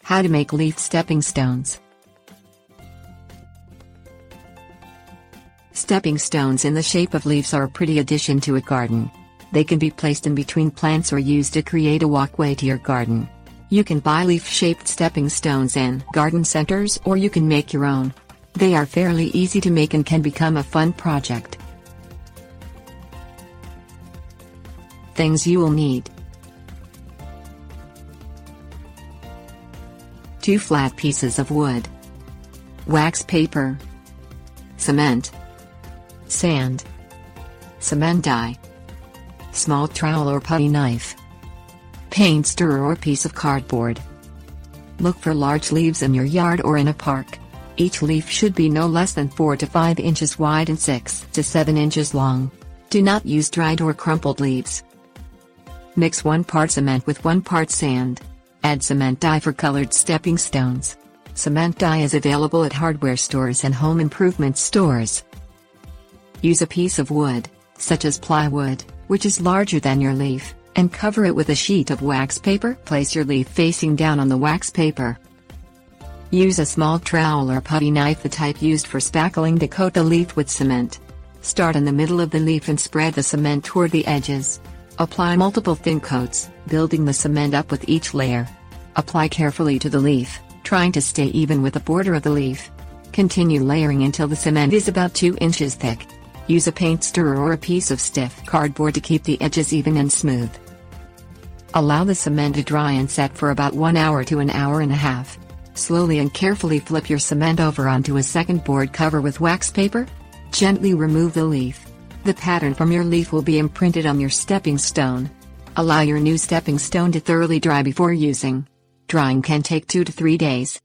How to make leaf stepping stones. Stepping stones in the shape of leaves are a pretty addition to a garden. They can be placed in between plants or used to create a walkway to your garden. You can buy leaf-shaped stepping stones in garden centers, or you can make your own. They are fairly easy to make and can become a fun project. Things you will need: 2 flat pieces of wood, wax paper, cement, sand, cement dye, small trowel or putty knife, paint stirrer or piece of cardboard. Look for large leaves in your yard or in a park. Each leaf should be no less than 4 to 5 inches wide and 6 to 7 inches long. Do not use dried or crumpled leaves. Mix 1 part cement with 1 part sand. Add cement dye for colored stepping stones. Cement dye is available at hardware stores and home improvement stores. Use a piece of wood, such as plywood, which is larger than your leaf, and cover it with a sheet of wax paper. Place your leaf facing down on the wax paper. Use a small trowel or putty knife, the type used for spackling, to coat the leaf with cement. Start in the middle of the leaf and spread the cement toward the edges. Apply multiple thin coats, building the cement up with each layer. Apply carefully to the leaf, trying to stay even with the border of the leaf. Continue layering until the cement is about 2 inches thick. Use a paint stirrer or a piece of stiff cardboard to keep the edges even and smooth. Allow the cement to dry and set for about 1 hour to an hour and a half. Slowly and carefully flip your cement over onto a second board cover with wax paper. Gently remove the leaf. The pattern from your leaf will be imprinted on your stepping stone. Allow your new stepping stone to thoroughly dry before using. Drying can take 2 to 3 days.